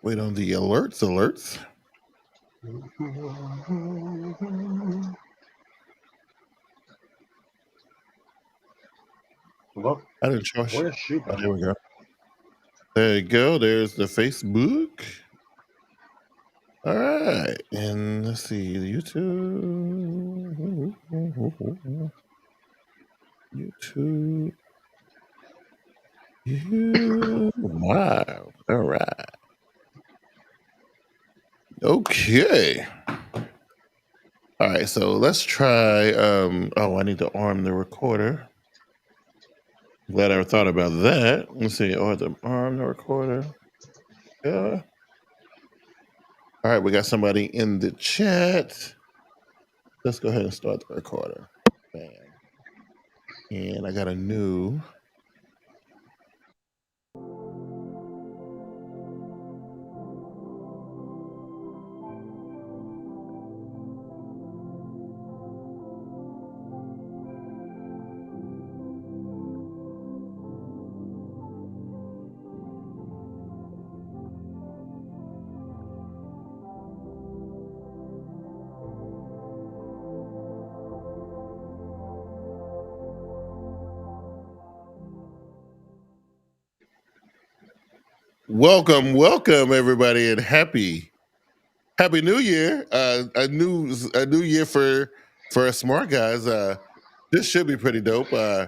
Wait on the alerts. Well, I didn't trust you. where's she? Oh, there we go. There you go. There's the Facebook. All right. And let's see. YouTube. Wow. All right. Okay. All right. So let's try. I need to arm the recorder. Glad I thought about that. Let's see. Arm the recorder. Yeah. All right. We got somebody in the chat. Let's go ahead and start the recorder. Bam. And I got a new. Welcome, everybody, and happy New Year! A new year for SmartGuyz. This should be pretty dope. Me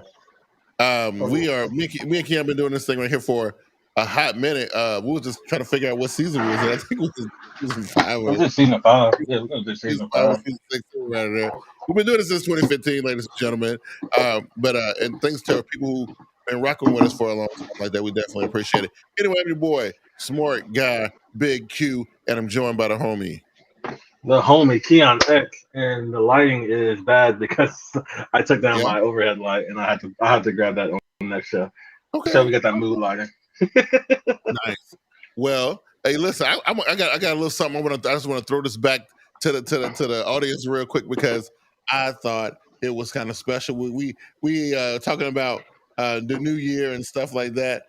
and Kim have been doing this thing right here for a hot minute. We were just trying to figure out what season we was in. I think it was season 5. We're just season 5. Yeah, we're gonna do season 5. Season 6, right there. We've been doing this since 2015, ladies and gentlemen. And thanks to people who been rocking with us for a long time like that, we definitely appreciate it. Anyway, I'm your boy, Smart Guy, Big Q, and I'm joined by the homie. The homie Keon X, and the lighting is bad because I took down my overhead light, and I had to grab that on the next show. Okay. So we got that mood lighting. Nice. Well, hey, listen, I got a little something. I just want to throw this back to the audience real quick because I thought it was kind of special. We talking about the new year and stuff like that.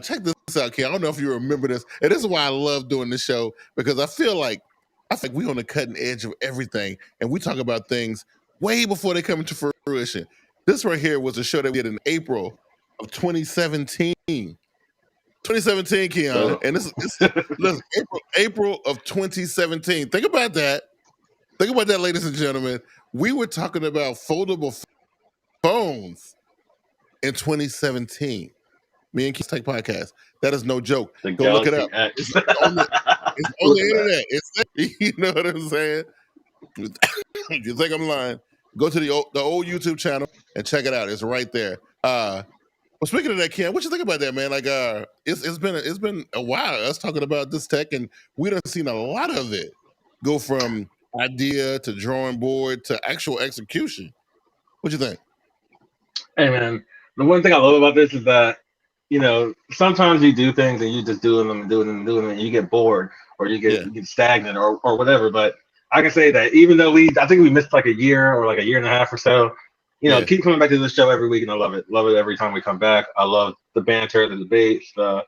Check this out, Ken. I don't know if you remember this, and this is why I love doing this show because I feel like we on the cutting edge of everything, and we talk about things way before they come into fruition. This right here was a show that we did in April of 2017. 2017, Keon, and this is April of 2017. Think about that. Ladies and gentlemen. We were talking about foldable phones in 2017. Me and Keith Take Podcast. That is no joke. Go look it up. It's on the internet. You know what I'm saying? If you think I'm lying, go to the old YouTube channel and check it out. It's right there. Well, speaking of that, Ken, what you think about that, man? Like, it's been a while us talking about this tech, and we done seen a lot of it go from idea to drawing board to actual execution. What you think? Hey, man, the one thing I love about this is that sometimes you do things and you just doing them, and you get bored or you get stagnant or whatever. But I can say that even though I think we missed like a year or like a year and a half or so. Keep coming back to this show every week, and I love it. Love it every time we come back. I love the banter, the debates, the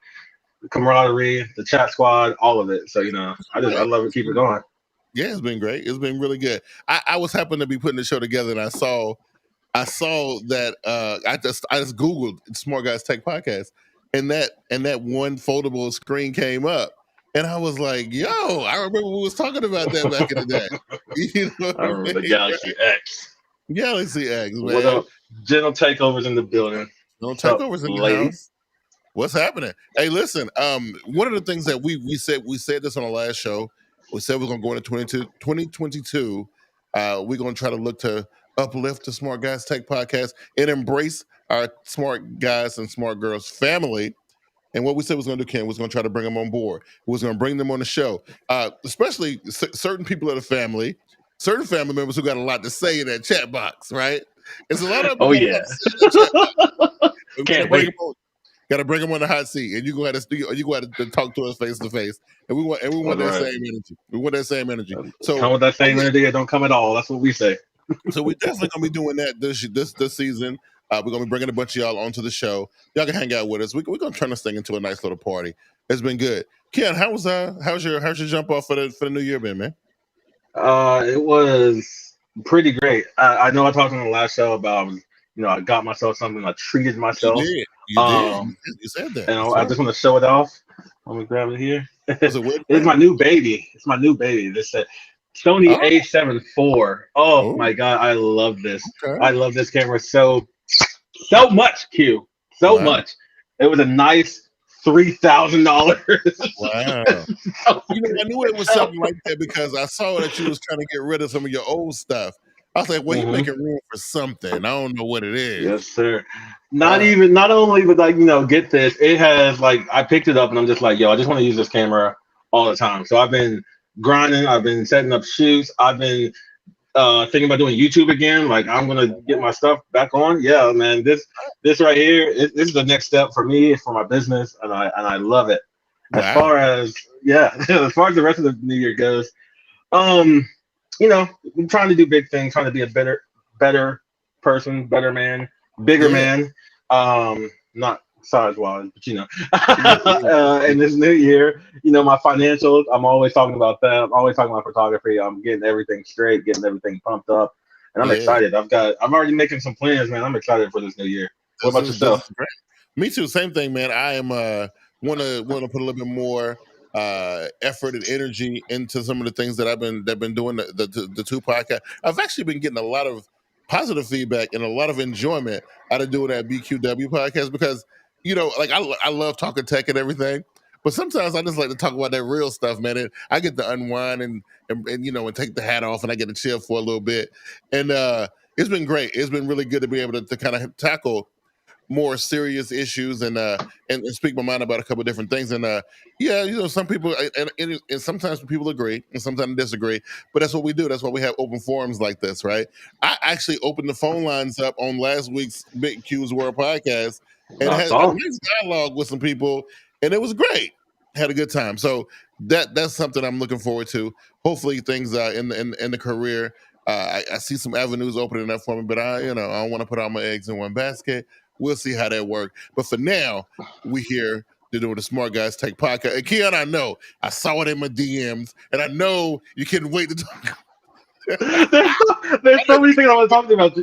camaraderie, the chat squad, all of it. So, I love it. Keep it going. Yeah, it's been great. It's been really good. I was happened to be putting the show together, and I saw that I just Googled SmartGuyz Tech Podcast, and that one foldable screen came up. And I was like, yo, I remember we was talking about that back in the day. I remember the Galaxy X. Galaxy X, man. What up? General takeovers in the building. General takeovers in the house. What's happening? Hey, listen. One of the things that we said this on the last show. We said we're gonna go into 2022. We're gonna try to look to uplift the SmartGuyz Tech Podcast and embrace our smart guys and smart girls family. And what we said was going to do, Ken, was going to try to bring them on board. We was going to bring them on the show, especially certain people of the family. Certain family members who got a lot to say in that chat box, right? It's a lot of people. Oh yeah. Can't wait. Got to bring them on the hot seat, and you go ahead to talk to us face to face, and we want that same energy. We want that same energy. So come with that same energy, or don't come at all. That's what we say. So we're definitely gonna be doing that this season. We're gonna be bringing a bunch of y'all onto the show. Y'all can hang out with us. We're gonna turn this thing into a nice little party. It's been good. Ken, how's your jump off for the new year been, man? It was pretty great. I know I talked on the last show about, I got myself something. I treated myself. You did. You said that. And I just want to show it off. Let me grab it here. Was it what? It's my new baby. It's my new baby. This Sony A7 IV. Oh my God, I love this. Okay. I love this camera so much, Q. So much. It was a nice $3,000. Wow. I knew it was something like that because I saw that you was trying to get rid of some of your old stuff. I was like, well, you're making room for something. I don't know what it is. Yes, sir. Not only, but get this. It has I picked it up and I'm just like, yo, I just want to use this camera all the time. So I've been grinding. I've been setting up shoots. I've been thinking about doing YouTube again. I'm going to get my stuff back on. Yeah, man, this right here, this is the next step for me, for my business. And I love it. Wow. As far as the rest of the new year goes, I'm trying to do big things, trying to be a better person, better man, bigger man. Not size-wise, but in this new year, my financials, I'm always talking about that. I'm always talking about photography. I'm getting everything straight, getting everything pumped up, and I'm excited. I'm already making some plans, man. I'm excited for this new year. What about yourself? Me too. Same thing, man. I am want to put a little bit more effort and energy into some of the things that I've been doing. The two podcasts. I've actually been getting a lot of positive feedback and a lot of enjoyment out of doing that BQW podcast because I love talking tech and everything, but sometimes I just like to talk about that real stuff, man. And I get to unwind and take the hat off and I get to chill for a little bit. And it's been great. It's been really good to be able to kind of tackle more serious issues and speak my mind about a couple of different things. And some people and sometimes people agree and sometimes disagree, but that's what we do. That's why we have open forums like this, right? I actually opened the phone lines up on last week's biggqsworld podcast and had a nice dialogue with some people, and it was great. Had a good time. So that's something I'm looking forward to. Hopefully things in the career, I see some avenues opening up for me, but I don't want to put all my eggs in one basket. We'll see how that works. But for now, we here to do the SmartGuyz Tech Podcast. And Keon, I know I saw it in my DMs, and I know you couldn't wait to talk. There's so many things I want to talk about.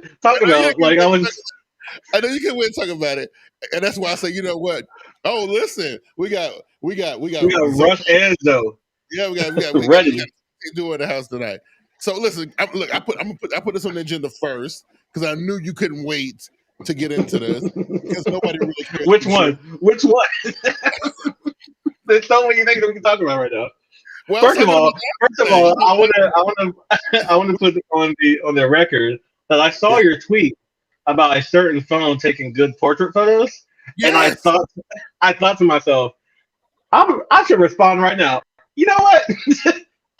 I know you can't wait to talk about it, and that's why I say, you know what? Oh, listen, we got Rush and Zoe. Yeah, we got ready to do in the house tonight. So listen, I put this on the agenda first because I knew you couldn't wait to get into this because nobody really cares. Which one? There's so many things that we can talk about right now. Well, first of all, I want to put on the record that I saw your tweet about a certain phone taking good portrait photos, and I thought to myself, I should respond right now. You know what?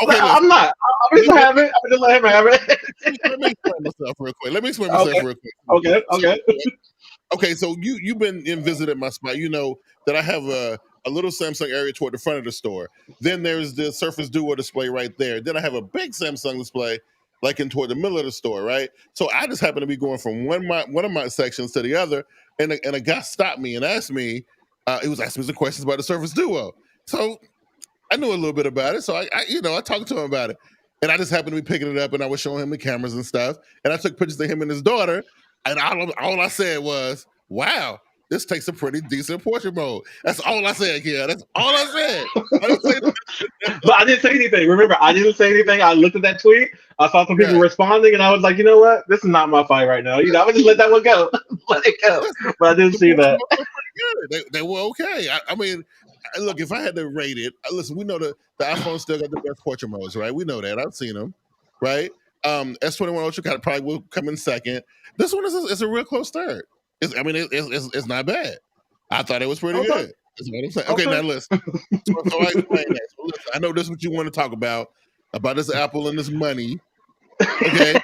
Okay, I'm not. I'm just have it. I'm just let him have it. Let me explain myself real quick. Okay. Okay, so you've been visited my spot. You know that I have a little Samsung area toward the front of the store. Then there's the Surface Duo display right there. Then I have a big Samsung display toward the middle of the store, right? So I just happen to be going from one of my sections to the other, and a guy stopped me and asked me, he was asking me some questions about the Surface Duo. So I knew a little bit about it, so I talked to him about it, and I just happened to be picking it up, and I was showing him the cameras and stuff, and I took pictures of him and his daughter, and all I said was, "Wow, this takes a pretty decent portrait mode." That's all I said, yeah. That's all I said. But I didn't say anything. Remember, I didn't say anything. I looked at that tweet. I saw some people responding, and I was like, you know what? This is not my fight right now. I would just let that one go. Let it go. But I didn't see that. They were okay. I mean, look, if I had to rate it, listen, we know the iPhone still got the best portrait modes, right? We know that. I've seen them, right? S21 Ultra probably will come in second. This one is a real close third. It's not bad. I thought it was pretty good. That's what I'm saying. Okay, now listen. So I explain that. So listen, I know this is what you want to talk about this Apple and this money. Okay.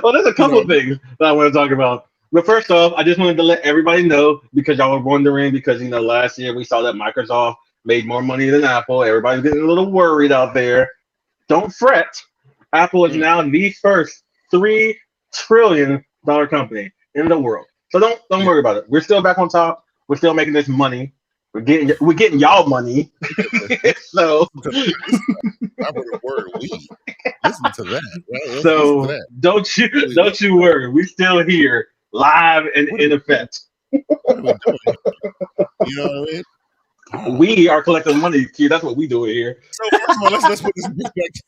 Well, there's a couple of things that I want to talk about. But first off, I just wanted to let everybody know, because y'all were wondering, because last year we saw that Microsoft made more money than Apple. Everybody's getting a little worried out there. Don't fret. Apple is now the first $3 trillion company in the world. So don't worry about it. We're still back on top. We're still making this money. We're getting y'all money. So I would have word we. Listen to that, right? Listen to so that. don't you worry. We still here, live and in effect. What are we doing here? You know what I mean? We are collecting money, Q. That's what we doing here. So first of all, let's put this in perspective.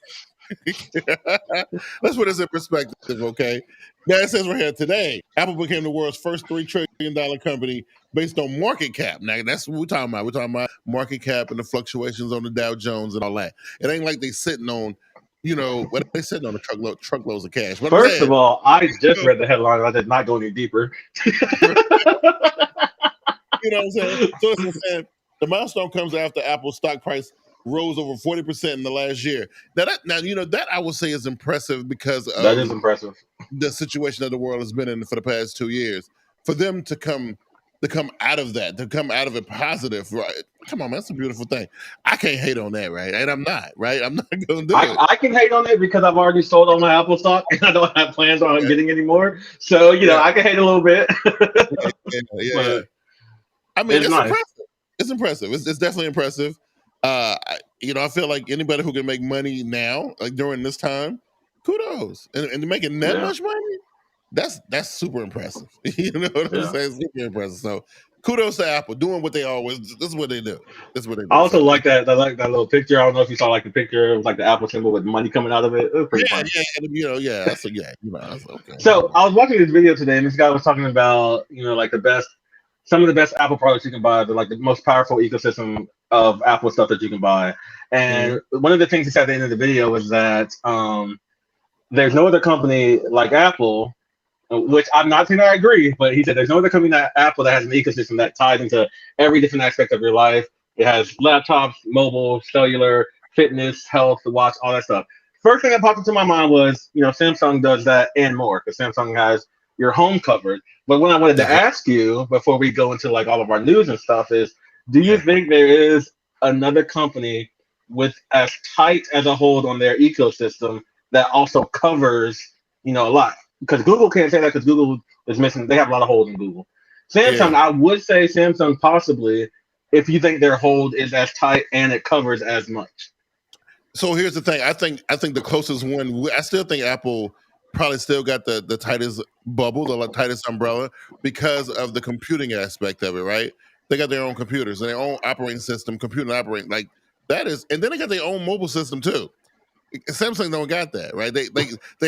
Let's put this in perspective, okay? Now it says right here today, Apple became the world's first $3 trillion company based on market cap. Now that's what we're talking about. We're talking about market cap and the fluctuations on the Dow Jones and all that. It ain't like they sitting on, what they sitting on truckloads of cash. But First of all, I just read the headline. I did not go any deeper. You know what I'm saying? So it's saying the milestone comes after Apple's stock price rose over 40% in the last year. That I would say is impressive because of that is impressive. The situation that the world has been in for the past 2 years. For them to come out of that, to come out of it positive, right? Come on, man, that's a beautiful thing. I can't hate on that, right? And I'm not, right? I'm not going to do it. I can hate on it because I've already sold all my Apple stock and I don't have plans on getting any more. So, I can hate a little bit. Yeah. I mean, it's nice. impressive. It's impressive. It's definitely impressive. I feel like anybody who can make money now, like during this time, kudos. And making that much money, that's super impressive. You know what I'm saying? Super impressive. So kudos to Apple doing what they always. This is what they do. I also like that. I like that little picture. I don't know if you saw the picture. It was like the Apple symbol with money coming out of it. It was pretty fun. That's okay. So I was watching this video today, and this guy was talking about some of the best Apple products you can buy, the most powerful ecosystem of Apple stuff that you can buy. And one of the things he said at the end of the video was that there's no other company like Apple, which I'm not saying I agree, but he said there's no other company like Apple that has an ecosystem that ties into every different aspect of your life. It has laptops, mobile, cellular, fitness, health, the watch, all that stuff. First thing that popped into my mind was, Samsung does that and more, because Samsung has your home covered. But what I wanted to ask you before we go into all of our news and stuff is, do you think there is another company with as tight as a hold on their ecosystem that also covers, a lot? Because Google can't say that because Google is missing. They have a lot of holes in Google. Samsung, I would say Samsung possibly, if you think their hold is as tight and it covers as much. So here's the thing. I think the closest one. I still think Apple probably still got the tightest bubble, the tightest umbrella, because of the computing aspect of it, right? They got their own computers and their own operating system, computer operating like that is, and then they got their own mobile system too. Samsung don't got that, right? They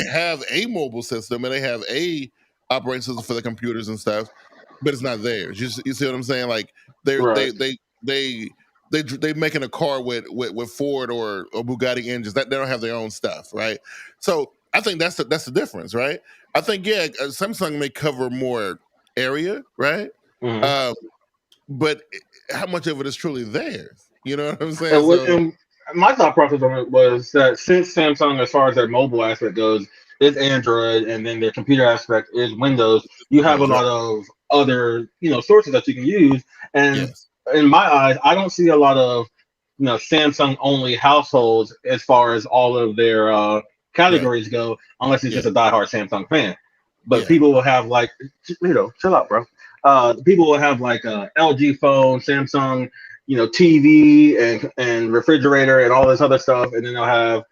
have a mobile system and they have a operating system for the computers and stuff, but it's not theirs. You see what I'm saying? Like they making a car with Ford or Bugatti engines that they don't have their own stuff, right? So I think that's the difference, right? I think Samsung may cover more area, right? But how much of it is truly theirs? You know what I'm saying? And my thought process on it was that since Samsung, as far as their mobile aspect goes, is Android, and then their computer aspect is Windows, you have a lot of other sources that you can use. And in my eyes, I don't see a lot of Samsung only households as far as all of their categories go, unless it's just a diehard Samsung fan. But people will have chill out, bro. People will have LG phone, Samsung, TV and refrigerator and all this other stuff, and then they'll have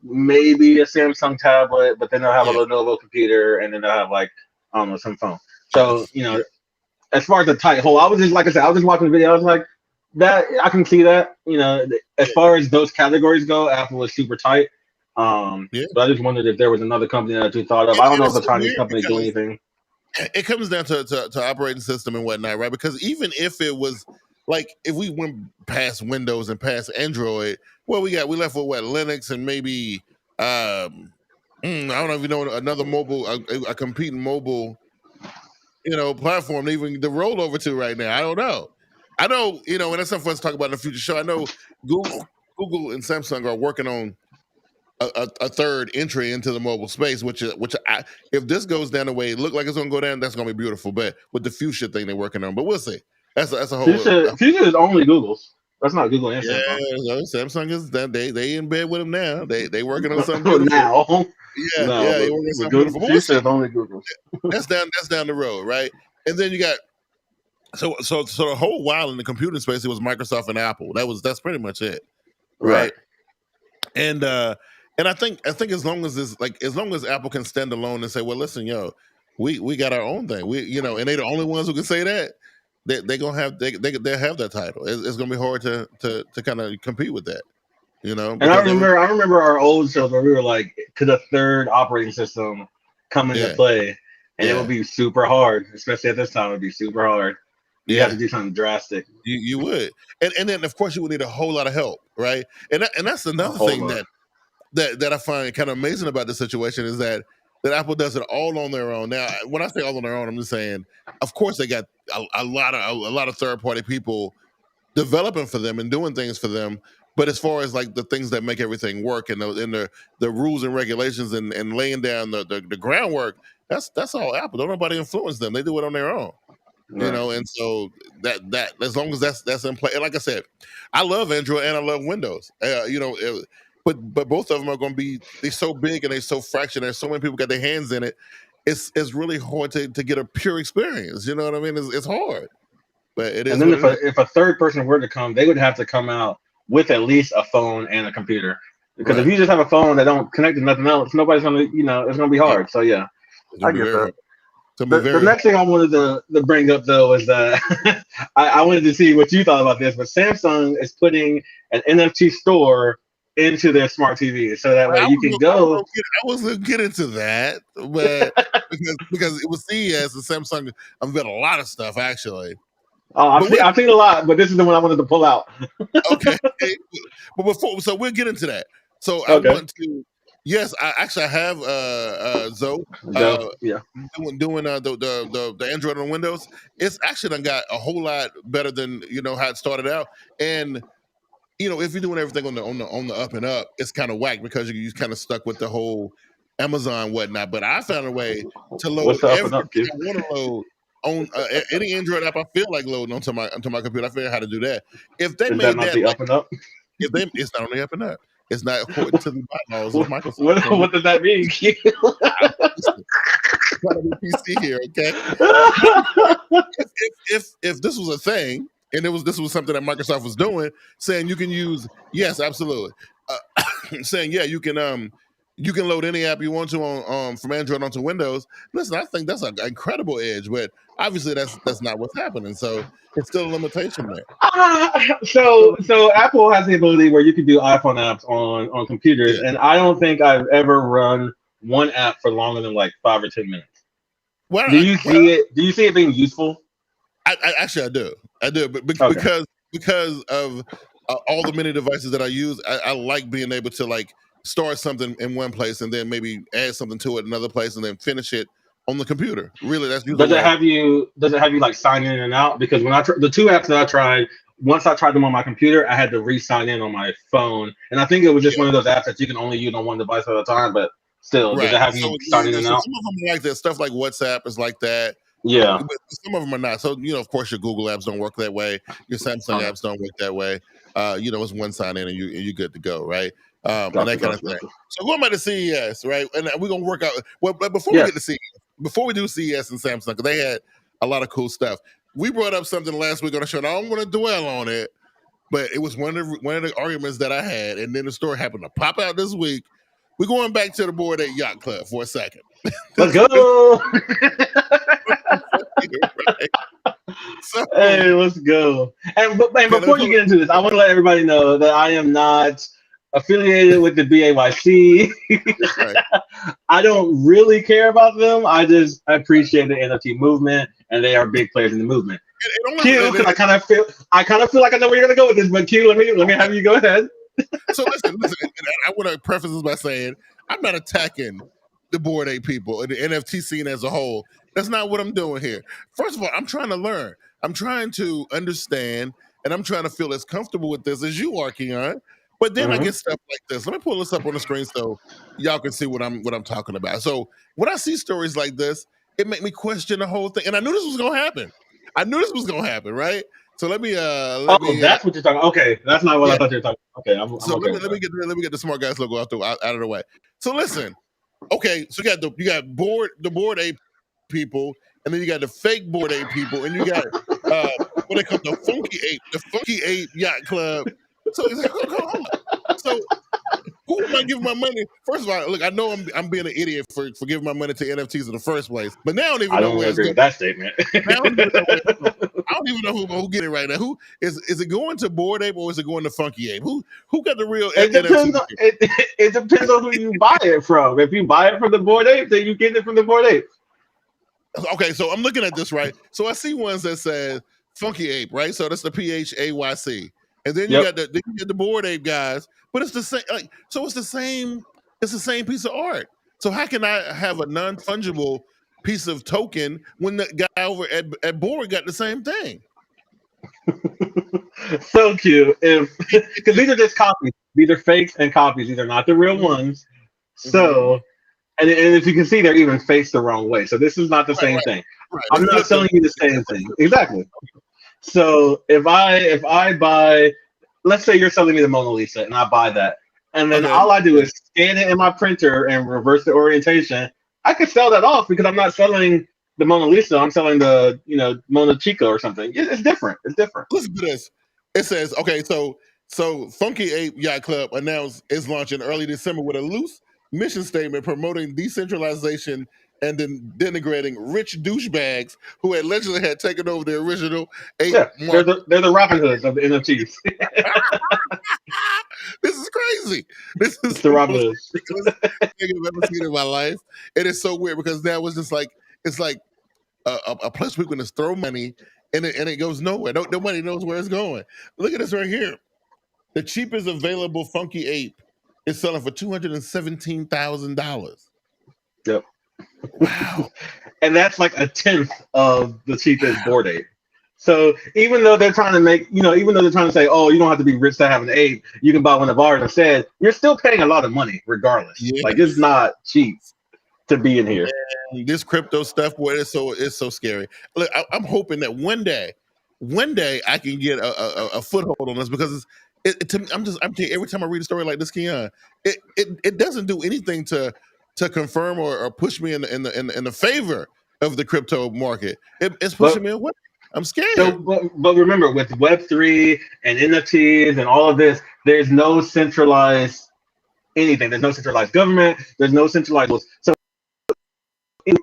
maybe a Samsung tablet, but then they'll have a Lenovo computer, and then they'll have some phone. So as far as the tight hole, I was just I was just watching the video. I was like, that I can see that. As far as those categories go, Apple is super tight. But I just wondered if there was another company that you thought of. I don't know if a Chinese company do anything. It comes down to operating system and whatnot, right? Because even if it was if we went past Windows and past Android, we left with Linux and maybe I don't know if you know another mobile, a competing mobile, platform to even to roll over to right now. I don't know. I know, and that's something for us to talk about in the future show. I know Google and Samsung are working on a third entry into the mobile space, which if this goes down the way it look like it's going to go down, that's going to be beautiful. But with the fuchsia thing they're working on, but we'll see. That's a whole. Fuchsia is only Google's. That's not Google and Samsung. Yeah, Samsung is they in bed with them now. They working on something beautiful. Now. They working on something beautiful. Fuchsia is only Google. That's down the road, right? And then you got So the whole while in the computing space, it was Microsoft and Apple. That's pretty much it, right? And I think as long as Apple can stand alone and say, well, listen, yo, we got our own thing, and they're the only ones who can say that. They're gonna have they'll have that title. It's gonna be hard to kind of compete with that, And I remember our old shows where we were like, could a third operating system come into play? And it would be super hard, especially at this time. It would be super hard. You have to do something drastic. You would, and then of course you would need a whole lot of help, right? And that's another thing that I find kind of amazing about this situation is that Apple does it all on their own. Now, when I say all on their own, I'm just saying, of course, they got a lot of third party people developing for them and doing things for them. But as far as like the things that make everything work and the rules and regulations and laying down the groundwork, that's all Apple. Don't nobody influence them. They do it on their own. Right. And so that as long as that's in play, and like I said, I love Android and I love Windows. But both of them are going to they're so big and they're so fractured. There's so many people got their hands in it. It's really hard to get a pure experience. You know what I mean? It's hard, but it is. And then if a third person were to come, they would have to come out with at least a phone and a computer. Because if you just have a phone that don't connect to nothing else, nobody's gonna, it's gonna be hard. So yeah, I get that. The next thing I wanted to bring up though is that I wanted to see what you thought about this. But Samsung is putting an NFT store into their smart TV, so that way you can go. I was gonna get into that, but because it was CES and Samsung unveiled a lot of stuff actually. Oh, I've seen a lot, but this is the one I wanted to pull out. Okay, but so we'll get into that. So I want to. Yes, I have Zoe. Doing the Android on Windows. It's actually done got a whole lot better than how it started out. And if you're doing everything on the up and up, it's kind of whack because you're kind of stuck with the whole Amazon whatnot. But I found a way to load everything I want to load on any Android app I feel like loading onto my computer. I figured out how to do that. If they made that the up and up, it's not on the up and up. It's not according to the bylaws of Microsoft. What does that mean? Trying to be PC here, okay? if this was a thing, and this was something that Microsoft was doing, saying you can use, yes, absolutely, saying you can load any app you want to on from Android onto Windows. Listen, I think that's an incredible edge, but obviously that's not what's happening. So it's still a limitation there. So Apple has the ability where you can do iPhone apps on computers, and I don't think I've ever run one app for longer than like 5 or 10 minutes. Well, do you see it? Do you see it being useful? I do, but because of all the many devices that I use, I like being able to like start something in one place and then maybe add something to it in another place and then finish it on the computer. Really, that's usually. Does it have you like sign in and out? Because when the two apps that I tried, once I tried them on my computer, I had to re-sign in on my phone, and I think it was just one of those apps that you can only use on one device at a time. But still, does it have you sign in and out? Some of them are like that. Stuff like WhatsApp is like that. Yeah, but some of them are not. So of course, your Google apps don't work that way. Your Samsung apps don't work that way. It's one sign in and you're good to go, right? And that kind of thing. So going back to CES, right? And we're gonna work out. Well, but before we get to CES, before we do CES and Samsung, because they had a lot of cool stuff. We brought up something last week on the show, and I don't want to dwell on it, but it was one of the arguments that I had, and then the story happened to pop out this week. We're going back to the Bored Ape Yacht Club for a second. Let's go. Hey, let's go. And before you get into this, I want to let everybody know that I am not affiliated with the BAYC. Right. I don't really care about them. I just appreciate the NFT movement, and they are big players in the movement. Q, I kind of feel like I know where you're gonna go with this, but Q, let me have you go ahead. So listen. I want to preface this by saying I'm not attacking the Bored Ape people and the NFT scene as a whole. That's not what I'm doing here. First of all, I'm trying to learn. I'm trying to understand, and I'm trying to feel as comfortable with this as you are, Keon. But then I get stuff like this. Let me pull this up on the screen so y'all can see what I'm talking about. So when I see stories like this, it make me question the whole thing. And I knew this was gonna happen. Right? So let me. That's what you're talking about. Okay, that's not what I thought you were talking about. Okay, I'm so let me get the SmartGuyz logo out of the way. So listen. Okay, so you got the Bored Ape people, and then you got the fake Bored Ape people, and you got When it comes to the Funky Ape Yacht Club. So it's like, hold on. So who am I giving my money? First of all, look, I know I'm being an idiot for giving my money to NFTs in the first place, but now I don't even know where it's agree going. with that statement. Now I don't even know who get it right now. Who is it going to Bored Ape or is it going to Funky Ape? Who got the real NFT? It depends on who you buy it from. If you buy it from the Bored Ape, then you get it from the Bored Ape. Okay, so I'm looking at this, right? So I see ones that says Funky Ape, right? So that's the PHAYC. And then you got the Bored Ape guys, but it's the same. So it's the same piece of art. So how can I have a non-fungible piece of token when the guy over at Bored got the same thing? So cute. Because these are just copies. These are fakes and copies. These are not the real ones. So, and if you can see, they're even faced the wrong way. So this is not the same thing. Right. I'm not selling you the same thing. Exactly. So if I buy, let's say you're selling me the Mona Lisa and I buy that, and then all I do is scan it in my printer and reverse the orientation, I could sell that off because I'm not selling the Mona Lisa. I'm selling the Mona Chica or something. It's different. It's different. Listen to this. It says, okay, so Funky Ape Yacht Club announced it's launching early December with a loose mission statement promoting decentralization and then denigrating rich douchebags who allegedly had taken over the original ape. Yeah, they're the Robin Hoods of the NFTs. This is crazy. This is the Robin Hoods I've ever seen in my life. It is so weird because now it's like a place people can just throw money and it goes nowhere. Nobody knows where it's going. Look at this right here. The cheapest available Funky Ape is selling for $217,000. Yep. Wow. And that's like a tenth of the cheapest Bored Ape. So even though they're trying to make, even though they're trying to say, oh, you don't have to be rich to have an ape, you can buy one of ours instead, you're still paying a lot of money regardless. Yeah. Like it's not cheap to be in here. And this crypto stuff, boy, it's so scary. Look, I'm hoping that one day I can get a foothold on this because to me, I'm telling you, every time I read a story like this, Keon, it doesn't do anything to confirm or push me in the favor of the crypto market. It's pushing me away. I'm scared. So, but remember, with Web3 and NFTs and all of this, there's no centralized anything. There's no centralized government. There's no centralized. So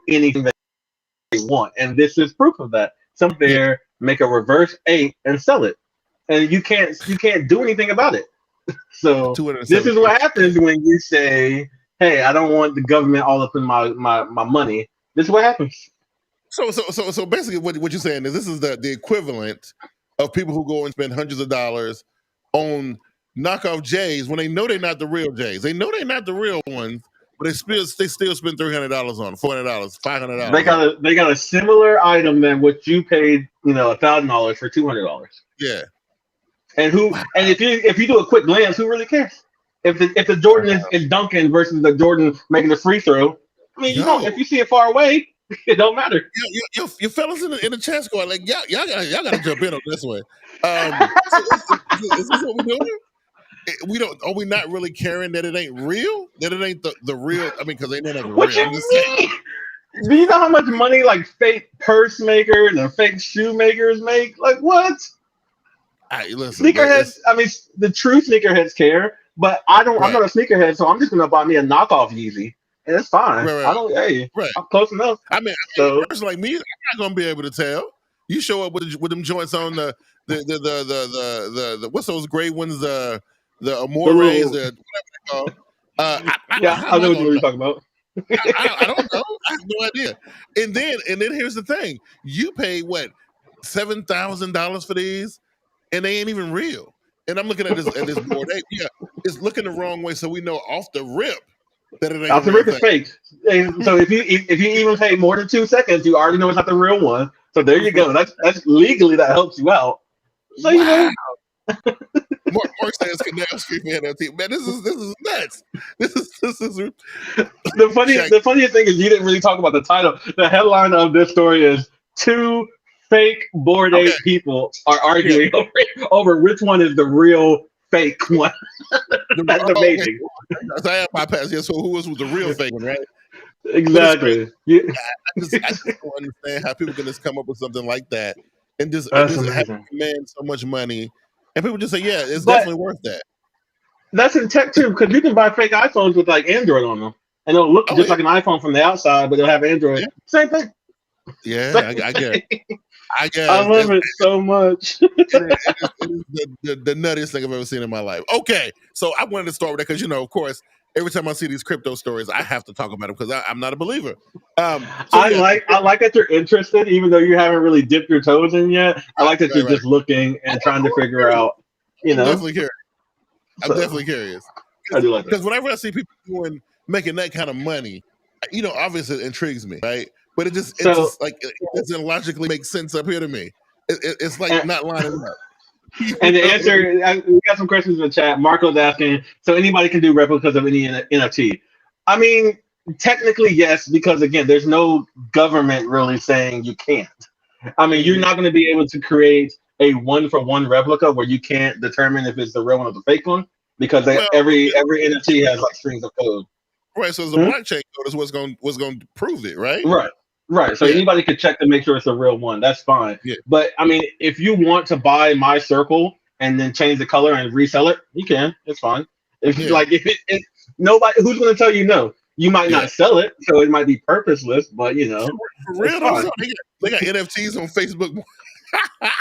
anything that they want, and this is proof of that. Some there make a reverse ape and sell it, and you can't do anything about it. So this is what happens when you say, "Hey, I don't want the government all up in my money." This is what happens. So basically, what you're saying is this is the equivalent of people who go and spend hundreds of dollars on knockoff J's when they know they're not the real J's. They know they're not the real ones, but they still spend $300 on, $400, $500. They got a similar item than what you paid, $1,000 for $200. Yeah. And and if you do a quick glance, who really cares? If the Jordan is dunking versus the Jordan making a free throw, I mean, if you see it far away, it don't matter. Your fellas in the chat squad, like y'all gotta jump in on this one. Is this what we're doing? Are we not really caring that it ain't real? That it ain't the real? I mean, because they know that's real. What you mean? Do you know how much money like fake purse makers and fake shoe makers make? Like what? Listen, sneakerheads. I mean, the true sneakerheads care, but I don't. Right. I'm not a sneakerhead, so I'm just gonna buy me a knockoff Yeezy. And it's fine. Right. I don't. Hey, I'm close enough. I mean, a person like me, I'm not gonna be able to tell. You show up with them joints on the what's those gray ones? The Amores, whatever they're called. I know what you're talking about. I don't know. I have no idea. And then here's the thing: you pay what $7,000 for these, and they ain't even real. And I'm looking at this board. It's looking the wrong way, so we know off the rip. Off the rip is fake. And so if you even pay more than 2 seconds, you already know it's not the real one. So there you go. That's legally that helps you out. So wow. Mark says Canal Street NFT. Man, this is nuts. This is the funniest thing is you didn't really talk about the title. The headline of this story is 2 fake Bored Ape people are arguing over which one is the real fake one. That's amazing. So I have my pass. Yeah, so who was the real fake one, right? Exactly. I just don't understand how people can just come up with something like that and just That's have amazing. demand so much money, and people just say, yeah, it's But definitely worth that. that's in tech too, because you can buy fake iPhones with like Android on them, and it'll look Oh just yeah, like an iPhone from the outside, but it'll have Android. yeah, Same thing. yeah. Same I guess. thing. I I guess love it so much. it is the nuttiest thing I've ever seen in my life. Okay, so I wanted to start with that because of course, every time I see these crypto stories, I have to talk about them because I'm not a believer. So I yeah, like that you're interested, even though you haven't really dipped your toes in yet. I like that right, you're right. just looking and trying to I'm figure curious. out, you I'm know. definitely curious. I'm So definitely curious I do like that. because whenever I see people making that kind of money, obviously it intrigues me, right? But it So just like it doesn't logically make sense up here to me. It's like and, not lining up. and the Like, answer, we got some questions in the chat. Marco's asking, so anybody can do replicas of any NFT? I mean, technically yes, because again, there's no government really saying you can't. I mean, you're mhm. not going to be able to create a one for one replica where you can't determine if it's the real one or the fake one because Well, every NFT has like strings of code. right. So the Hmm? blockchain code is what's going to prove it, right? Right. Right. So Yeah, anybody could check to make sure it's a real one. That's fine. yeah, But I mean, if you want to buy my circle and then change the color and resell it, you can. It's fine. If yeah, like if nobody who's going to tell you no? You might yeah. not sell it, so it might be purposeless, but For it's real though, fine. so they got NFTs on Facebook.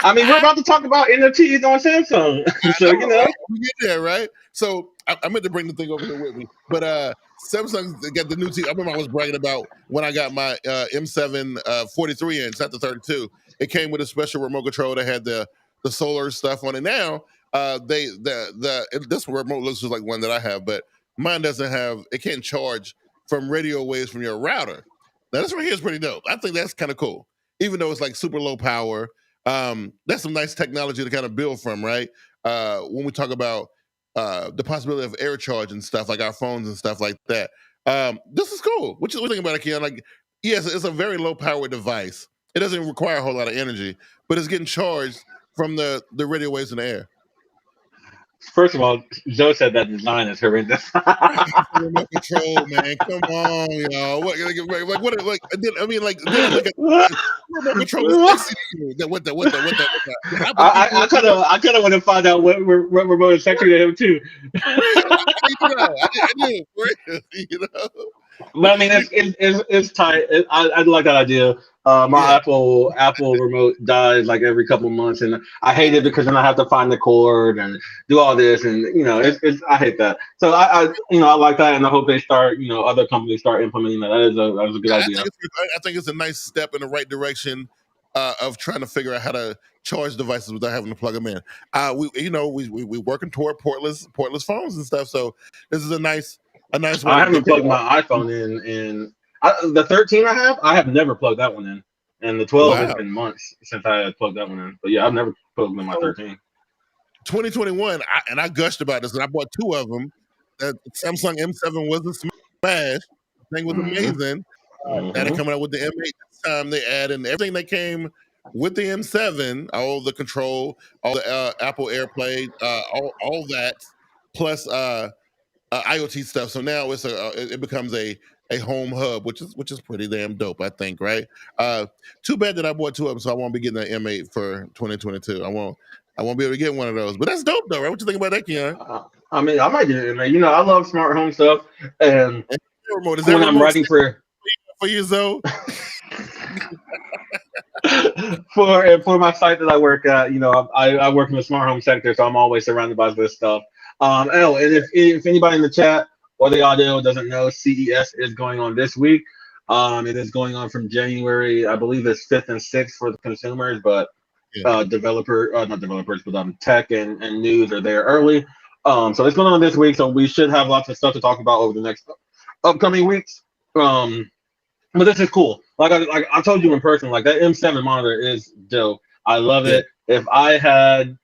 I mean, we're about to talk about NFTs on Samsung, so I know, right? We get there, right? So I meant to bring the thing over here with me, but Samsung got the new TV. I remember I was bragging about when I got my M7 43 inch, not the 32. It came with a special remote control that had the solar stuff on it. Now this remote looks just like one that I have, but mine doesn't have. It can't charge from radio waves from your router. Now this right here is pretty dope. I think that's kind of cool, even though it's like super low power. That's some nice technology to kind of build from, right? When we talk about the possibility of air charge and stuff like our phones and stuff like that. This is cool. What you think about it, Keon? Like, yes, it's a very low power device. It doesn't require a whole lot of energy, but it's getting charged from the radio waves in the air. first of all, Joe said that design is horrendous. Remote control, man. Come on, y'all. What? Like, I mean, like, like a remote control is sexy to you. I kind of want to find out what remote is sexy to him too. I do. But I mean, it's tight. I like that idea. My Yeah. Apple remote dies like every couple months, and I hate it because then I have to find the cord and do all this, and it's I hate that. So I like that, and I hope they start other companies start implementing that. That is a good idea. I think it's a nice step in the right direction of trying to figure out how to charge devices without having to plug them in. We working toward portless phones and stuff. So this is a nice way I to haven't get there. plugged my iPhone in the 13 I have never plugged that one in, and the 12 Wow. it's been months since I had plugged that one in. But yeah, I've never plugged in my 13. 2021, I gushed about this, and I bought two of them. That Samsung M7 was a smash. The thing was Mm-hmm. amazing. Now they're coming out with the M8 this time. They add in everything that came with the M7, all the control, all the Apple AirPlay, all that, plus IoT stuff. So now it becomes a home hub, which is pretty damn dope, I think, right? Too bad that I bought two of them, so I won't be getting an M8 for 2022. I won't be able to get one of those. But that's dope though, right? What you think about that, Keon? I mean, I might get it, man. I love smart home stuff, and And remote, is that when I'm remote writing for years old? for my site that I work at, I work in the smart home sector, so I'm always surrounded by this stuff. And if anybody in the chat or the audio doesn't know, CES is going on this week. It is going on from January, I believe it's 5th and 6th for the consumers, but not developers, but tech and news are there early. So it's going on this week, so we should have lots of stuff to talk about over the next upcoming weeks. But this is cool. Like I told you in person, like that M7 monitor is dope. I love it. If I had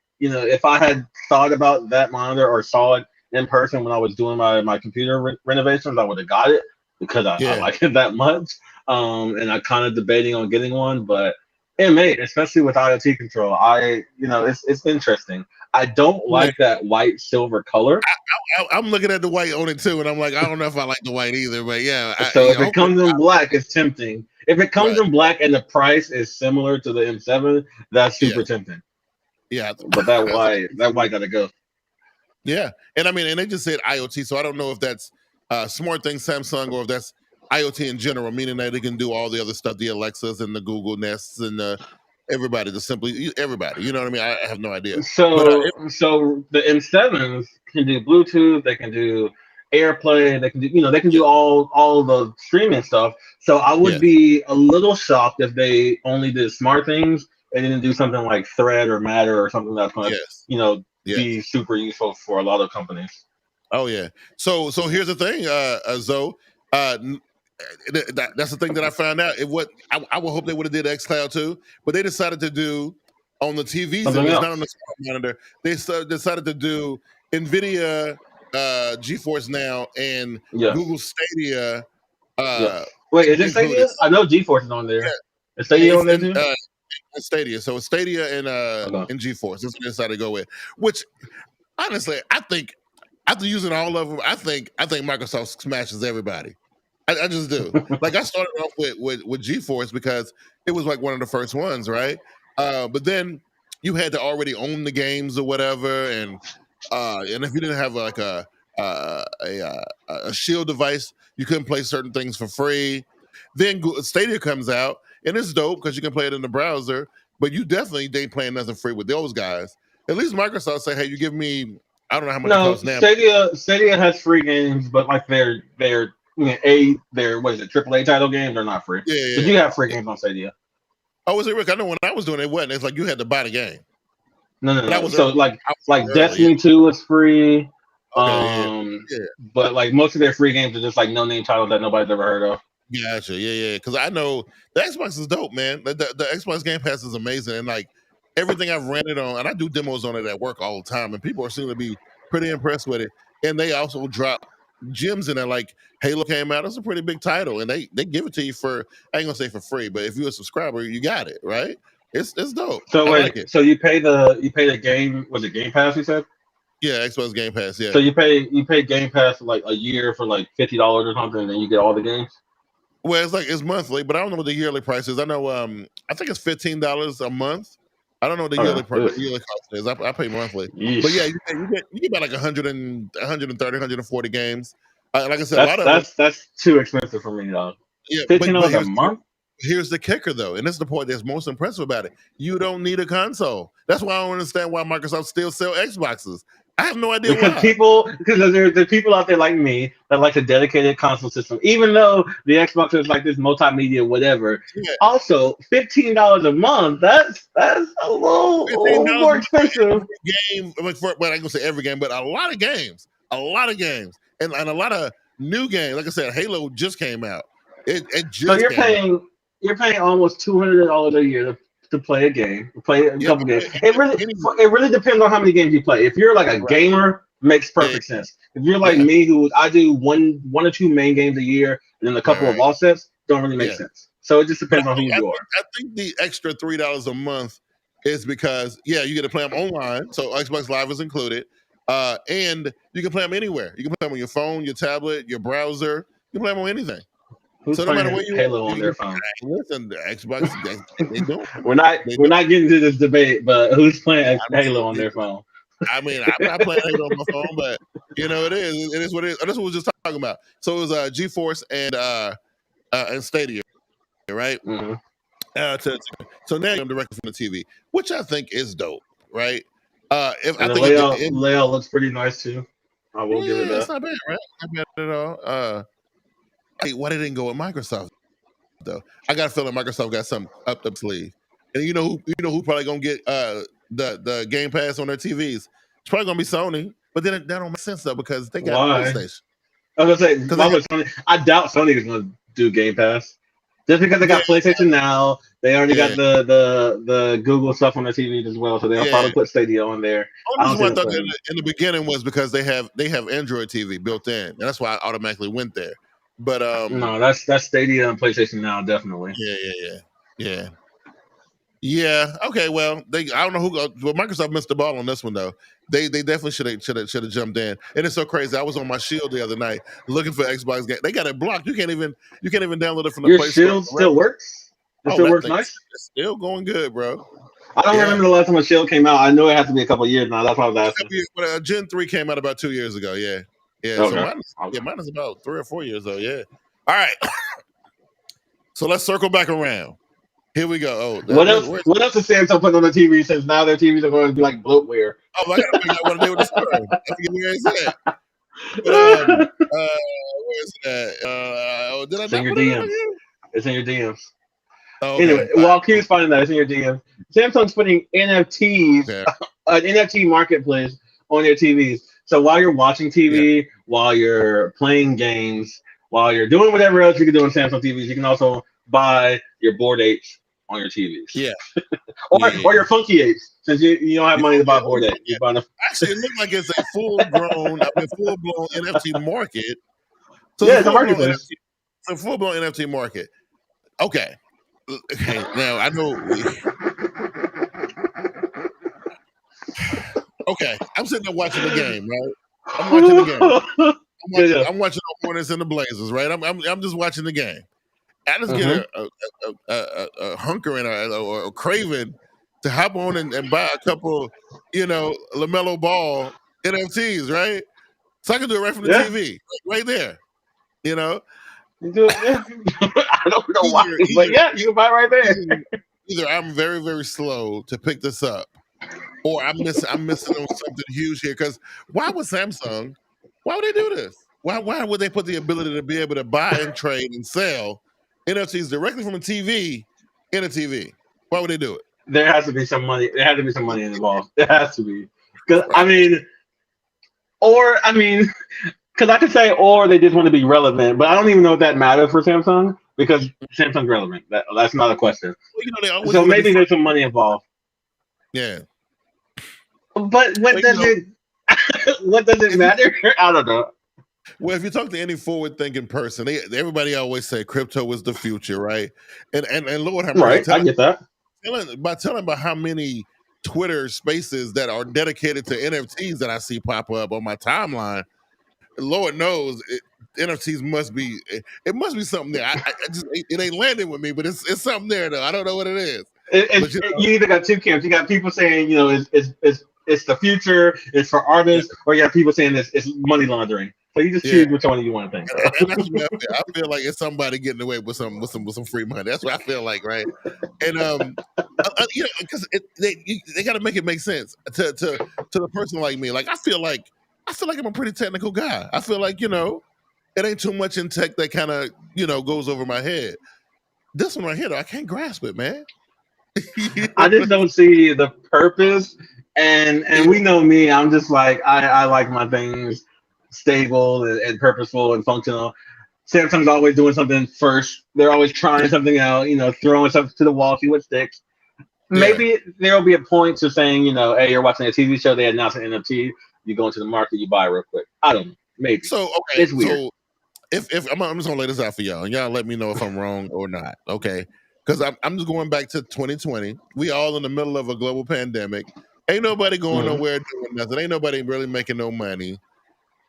thought about that monitor or saw it in person when I was doing my computer renovations, I would have got it because I like it that much. And I'm kind of debating on getting one, but M8, especially with IoT control, it's interesting. I don't like that white silver color. I'm looking at the white on it too, and I'm like, I don't know if I like the white either, but yeah. So if it comes in black, it's tempting. If it comes in black and the price is similar to the M7, that's super tempting. Yeah, but that white gotta go. Yeah, and I mean, and they just said IoT, so I don't know if that's smart thing Samsung or if that's IoT in general, meaning that they can do all the other stuff, the Alexas and the Google Nests and everybody, everybody. You know what I mean? I have no idea. So, so the M7s can do Bluetooth, they can do AirPlay, they can do, they can do all the streaming stuff. So I would be a little shocked if they only did smart things and didn't do something like Thread or Matter or something that's going to, be super useful for a lot of companies. Oh yeah. So here's the thing, Zoe. That's the thing that I found out. I would hope they would have did xCloud too, but they decided to do on the TVs. It was not on the smart monitor. They decided to do NVIDIA GeForce Now and Google Stadia. Wait, is it Stadia? I know GeForce is on there. Yeah. Is Stadia on there too? Stadia. So it's Stadia and GeForce. That's what they decided to go with. Which, honestly, I think after using all of them, I think Microsoft smashes everybody. I just do. Like I started off with GeForce because it was like one of the first ones, right? But then you had to already own the games or whatever, and if you didn't have like a Shield device, you couldn't play certain things for free. Then Stadia comes out, and it's dope because you can play it in the browser, but you definitely ain't playing nothing free with those guys. At least Microsoft say, hey, you give me, I don't know how much it costs now. Stadia has free games, but like they're what is it, AAA title games are not free. Yeah. But you have free games on Stadia. Oh, was it, Rick? I know when I was doing it, wasn't. It's like you had to buy the game. No. So like Destiny 2 is free. Okay, But like most of their free games are just like no name titles that nobody's ever heard of. Gotcha. Yeah. Because I know the Xbox is dope, man. The Xbox Game Pass is amazing, and like everything I've rented on, and I do demos on it at work all the time, and people seem to be pretty impressed with it. And they also drop gems in there, like Halo came out. It's a pretty big title, and they give it to you for, I ain't gonna say for free, but if you're a subscriber, you got it, right? It's dope. So so you pay the game, was it Game Pass you said? Yeah, Xbox Game Pass, yeah. So you pay Game Pass for like a year for like $50 or something, and then you get all the games? Well, it's monthly, but I don't know what the yearly price is. I know I think it's $15 a month. I don't know what the yearly cost is. I pay monthly. Yeesh. But yeah, you get about like 130, 140 games. Like I said, that's too expensive for me, though. Yeah, $15 a month. Here's the kicker, though, and this is the point that's most impressive about it. You don't need a console. That's why I don't understand why Microsoft still sell Xboxes. I have no idea because there are people out there like me that like a dedicated console system, even though the Xbox is like this multimedia whatever. Yeah. Also, $15 a month, that's a little more expensive. Game, I ain't gonna say every game, but a lot of games, and a lot of new games. Like I said, Halo just came out. It just so you're paying almost $200 a year to play a game, play a couple games. It really depends on how many games you play. If you're like a gamer, makes perfect sense. If you're like me, who I do one or two main games a year and then a couple of offsets, don't really make sense. So it just depends on who you are. I think the extra $3 a month is because you get to play them online, so Xbox Live is included, and you can play them anywhere. You can play them on your phone, your tablet, your browser. You can play them on anything. Who's so no matter what you Halo on their phone? Listen, the Xbox, they don't. We're not getting to this debate, but who's playing Halo on their phone? I mean, I'm not playing Halo on my phone, but it is what it is. That's what we were just talking about. So it was GeForce and Stadia, right? Mm-hmm. So now I'm directly from the TV, which I think is dope, right? The layout looks pretty nice too. I will give it that. It's not bad, right? Not bad at all. Why they didn't go with Microsoft though? I got a feeling Microsoft got something up the sleeve. And you know who probably gonna get the Game Pass on their TVs? It's probably gonna be Sony. But then that don't make sense though because they got PlayStation. I was gonna say Sony. I doubt Sony is gonna do Game Pass just because they got PlayStation Now. They already got the Google stuff on their TVs as well, so they'll probably put Stadia on there. The only reason I thought in the beginning was because they have Android TV built in, and that's why I automatically went there. But no, that's Stadia and PlayStation Now, definitely. Yeah. Yeah. Okay. Well, I don't know who. Well, Microsoft missed the ball on this one though. They definitely should have jumped in. And it's so crazy. I was on my Shield the other night looking for Xbox game. They got it blocked. You can't even download it from the Your Play Store. Shield still works. It still that works thing nice. is still going good, bro. I don't remember the last time a Shield came out. I know it has to be a couple of years now. That's why I was asking. Gen 3 came out about 2 years ago. Yeah. Yeah. Okay. So mine is about 3 or 4 years old. Yeah. All right. So let's circle back around. Here we go. What else is Samsung putting on the TV since now their TVs are going to be like bloatware? Oh, I gotta figure out what to do with the story. I forget where it's at. Where is that? Did I it's in your DMs. It's in your DMs. Oh, okay. Anyway, while Q's finding that, it's in your DMs. Samsung's putting NFTs, an NFT marketplace on their TVs. So while you're watching TV, while you're playing games, while you're doing whatever else you can do on Samsung TVs, you can also buy your Bored Apes on your TVs. Yeah. or your Funky Apes, since you don't have money to buy Bored Apes. Yeah. Actually, it looks like it's a full-blown NFT market. So yeah, it's a marketplace. It's a full-blown NFT market. Okay. Now I know. Okay, I'm sitting there watching the game, right? I'm watching the game. I'm watching the Hornets and the Blazers, right? I'm just watching the game. I just get a hunkering or a craving to hop on and buy a couple, LaMelo Ball NFTs, right? So I can do it right from the TV, right there. You do it, yeah. I don't know why, but yeah, you can buy it right there. Either I'm very, very slow to pick this up, or I'm missing on something huge here. Because why would Samsung? Why would they do this? Why would they put the ability to be able to buy and trade and sell NFTs directly from a TV in a TV? Why would they do it? There has to be some money. There has to be some money involved. There has to be. Because I could say, or they just want to be relevant, but I don't even know if that matters for Samsung because Samsung's relevant. That's not a question. Well, so maybe there's some money involved. Yeah. But what does it matter? I don't know. Well, if you talk to any forward-thinking person, everybody always say crypto is the future, right? And Lord have mercy. Right, I get that. Telling about how many Twitter spaces that are dedicated to NFTs that I see pop up on my timeline. Lord knows NFTs must be something there. It ain't landing with me, but it's something there though. I don't know what it is. You either got two camps. You got people saying it's the future, it's for artists, or you got people saying it's money laundering. So you just choose which one you want to think. I feel like it's somebody getting away with some free money. That's what I feel like, right? And because they got to make it make sense to the person like me. Like I feel like I'm a pretty technical guy. I feel like it ain't too much in tech that kind of goes over my head. This one right here, though, I can't grasp it, man. I just don't see the purpose, and we know me. I'm just like I like my things stable and purposeful and functional. Samsung's always doing something first. They're always trying something out, throwing something to the wall, see what sticks. Maybe there'll be a point to saying, hey, you're watching a TV show, they announce an NFT, you go into the market, you buy real quick. I don't know. Maybe. So, okay. It's weird. So if I'm just going to lay this out for y'all, and y'all let me know if I'm wrong or not, okay? Because I'm just going back to 2020. We all in the middle of a global pandemic. Ain't nobody going nowhere doing nothing. Ain't nobody really making no money.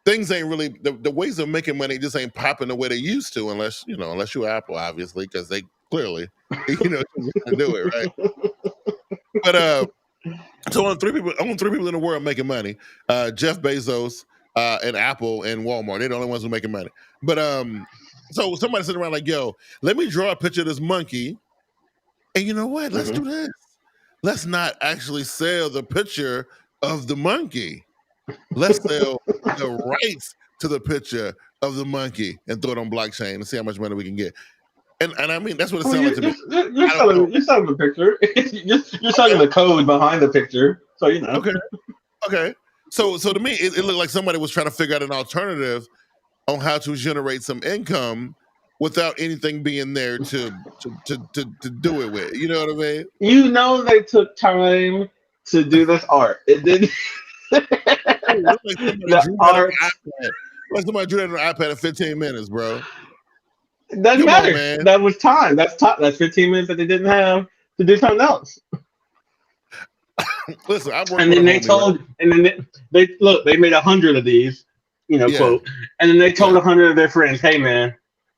Things ain't really the ways of making money just ain't popping the way they used to, unless you're Apple, obviously, because they clearly do it, right? But so only three people in the world making money: Jeff Bezos, and Apple and Walmart. They're the only ones who are making money. But so somebody sitting around like, yo, let me draw a picture of this monkey, and you know what? Let's do this. Let's not actually sell the picture of the monkey. Let's sell the rights to the picture of the monkey and throw it on blockchain and see how much money we can get. And I mean, that's what it sounds like to me. You're selling the picture. You're selling the code behind the picture. So, Okay. So to me, it looked like somebody was trying to figure out an alternative on how to generate some income without anything being there to do it with. You know what I mean? They took time to do this art. It didn't. Like somebody drew that on an iPad in 15 minutes, bro. It doesn't matter. That was time. That's 15 minutes that they didn't have to do something else. Listen, I work And then they told, right? And then they made 100 of these, quote, and then they told 100 of their friends, hey man,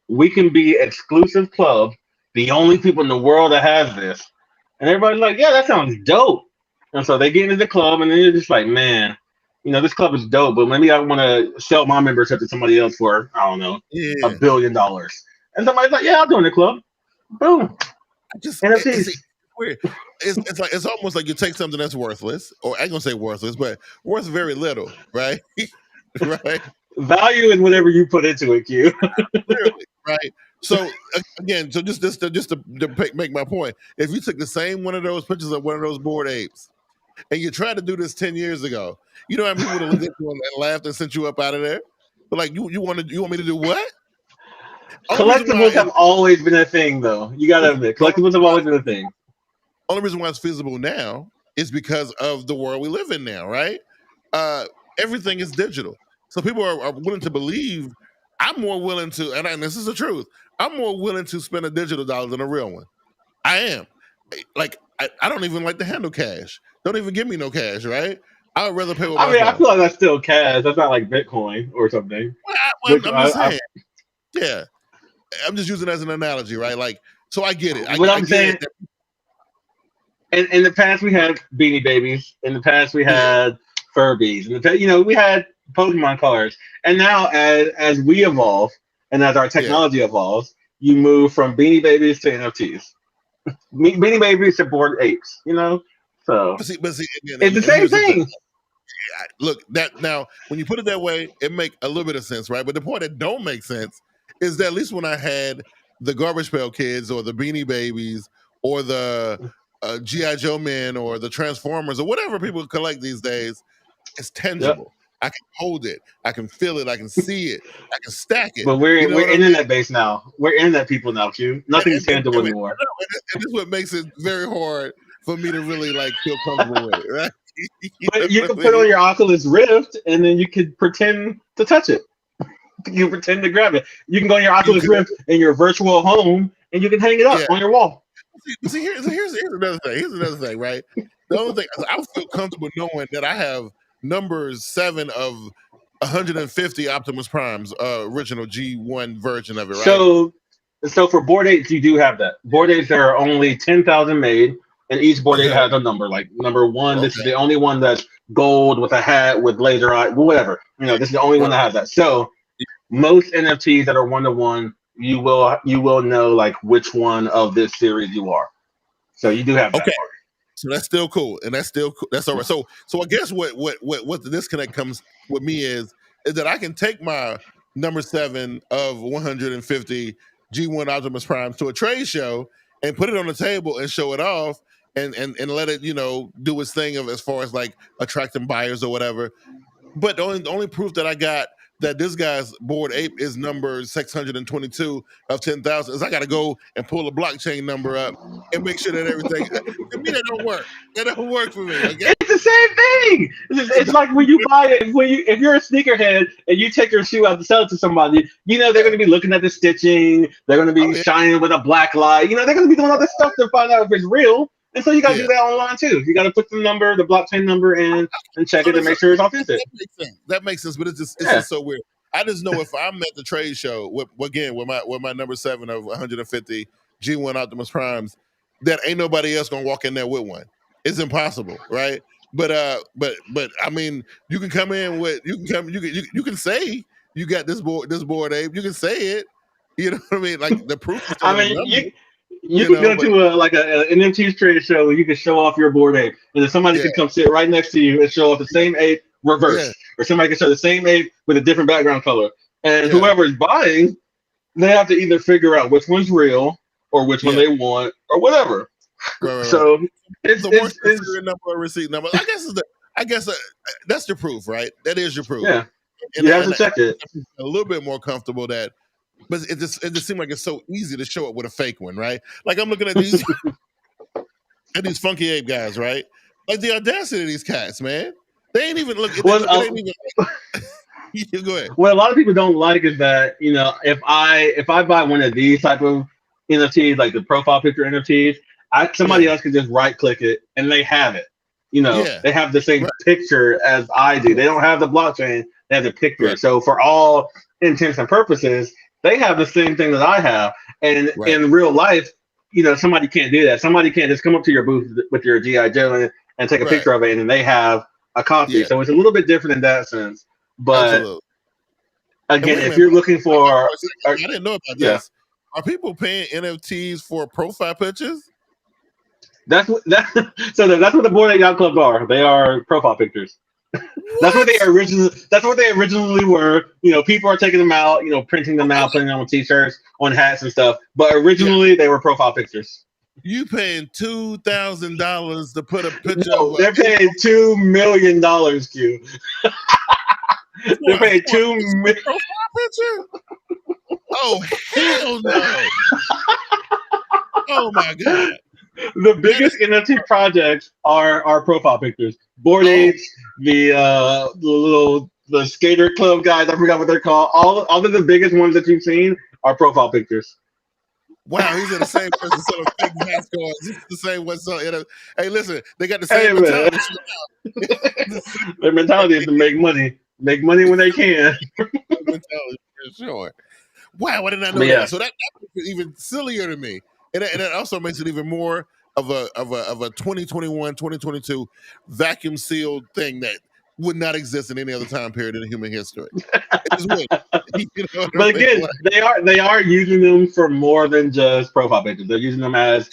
we can be exclusive club, the only people in the world that has this. And everybody's like, yeah, that sounds dope. And so they get into the club, and then they're just like, man, this club is dope, but maybe I want to sell my membership to somebody else for, I don't know, $1 billion. And somebody's like, yeah, I'll join the club. Boom. NFTs. It's weird. It's almost like you take something that's worthless, or I ain't gonna say worthless, but worth very little, right? Right. Value is whatever you put into it, Q. Clearly, right. So again, just to make my point, if you took the same one of those pictures of one of those Bored Apes, and you tried to do this 10 years ago, you know how many people would have looked at you and laughed and sent you up out of there? But like, you want me to do what? Collectibles have always been a thing, though. You gotta admit, collectibles have always been a thing. Only reason why it's feasible now is because of the world we live in now, right? Everything is digital. So people are willing to believe. I'm more willing to, and this is the truth, I'm more willing to spend a digital dollar than a real one. I am. Like, I don't even like to handle cash. Don't even give me no cash, right? I would rather pay with my phone. I feel like that's still cash. That's not like Bitcoin or something. Well, I'm just saying. Yeah. I'm just using it as an analogy, right? Like, so I get it. I'm saying, in the past we had Beanie Babies. In the past we had Furbies. We had Pokemon cards. And now as we evolve and as our technology evolves, you move from Beanie Babies to NFTs. Beanie Babies to Bored Apes, So but see, again, it's the same thing. Look, that now when you put it that way, it make a little bit of sense, right? But the point that don't make sense is that at least when I had the Garbage Pail Kids or the Beanie Babies or the G.I. Joe men or the Transformers or whatever people collect these days, it's tangible. Yep. I can hold it. I can feel it. I can see it. I can stack it. But we're internet based now. We're internet people now, Q. Nothing's tangible anymore. And this is what makes it very hard for me to really feel comfortable with it, right? But you can put on your Oculus Rift and then you can pretend to touch it. You pretend to grab it. You can go on your Oculus Rift in your virtual home and you can hang it up on your wall. See, here's another thing. Here's another thing, right? The only thing I feel comfortable knowing that I have numbers 7 of 150 Optimus Primes, original G1 version of it, right? So for Bored Apes, you do have that. Bored Apes, there are only 10,000 made, and each Bored Ape has a number. Like number 1, this is the only one that's gold with a hat with laser eye, whatever. This is the only one that has that. So most NFTs that are 1-to-1, you will know like which one of this series you are. So you do have that part. So that's still cool, and that's still cool. That's all right. So I guess what the disconnect comes with me is that I can take my number 7 of 150 G1 Optimus Primes to a trade show and put it on the table and show it off and let it do its thing of as far as like attracting buyers or whatever. But the only proof that I got that this guy's Bored Ape is number 622 of 10,000 is I got to go and pull a blockchain number up and make sure that everything. To me, that don't work. That don't work for me. Okay? It's the same thing. It's like when you buy it. If you're a sneakerhead and you take your shoe out to sell it to somebody, they're going to be looking at the stitching. They're going to be shining with a black light. They're going to be doing all this stuff to find out if it's real. And so you got to do that online too. You got to put the blockchain number in and check it and make sure it's authentic. That makes sense, but it's just so weird. I just know if I'm at the trade show with my number 7 of 150 G1 Optimus Primes, that ain't nobody else gonna walk in there with one. It's impossible, right? But I mean, you can come in with you can say you got this Bored Ape. You can say it. You know what I mean? Like the proof. You can go to an NFT trade show where you can show off your Bored Ape, and then somebody can come sit right next to you and show off the same ape reverse, or somebody can show the same ape with a different background color. And whoever is buying, they have to either figure out which one's real or which one they want or whatever. Right. So it's the worst number or receipt number. I guess that's your proof, right? That is your proof. Yeah, you have to check it. A little bit more comfortable that. But it just seemed like it's so easy to show up with a fake one, right? Like I'm looking at these funky ape guys, right? Like the audacity of these cats, man. They ain't even looking. Go ahead. What a lot of people don't like is that if I buy one of these type of NFTs, like the profile picture NFTs, Somebody else could just right click it and they have it. They have the same picture as I do. They don't have the blockchain, they have the picture. Right. So for all intents and purposes, they have the same thing that I have. And in real life, somebody can't do that. Somebody can't just come up to your booth with your G.I. Joe and take a picture of it, and they have a copy. Yeah. So it's a little bit different in that sense. But again, if you're looking for, I didn't know about this. Are people paying NFTs for profile pictures? That's what the Bored Ape Yacht Clubs are. They are profile pictures. That's what they originally were. People are taking them out, printing them out, putting them on t-shirts, on hats and stuff. But originally they were profile pictures. You paying $2,000 to put a picture? No, they're paying $2 million, Q. They're paying $2 million. Profile picture? Oh hell no! Oh my god! The biggest NFT projects are profile pictures. Bored Apes, the skater club guys, I forgot what they're called. All of the biggest ones that you've seen are profile pictures. Wow, he's in the same person selling fake NASCAR. This is the same one. Hey, listen, they got the same mentality. Their mentality is to make money when they can. Mentality for sure. Wow, I did not know that. So that makes it even sillier to me. And that also makes it even more of a 2021, 2022 vacuum sealed thing that would not exist in any other time period in human history. It just would. But again, they are using them for more than just profile pictures. They're using them as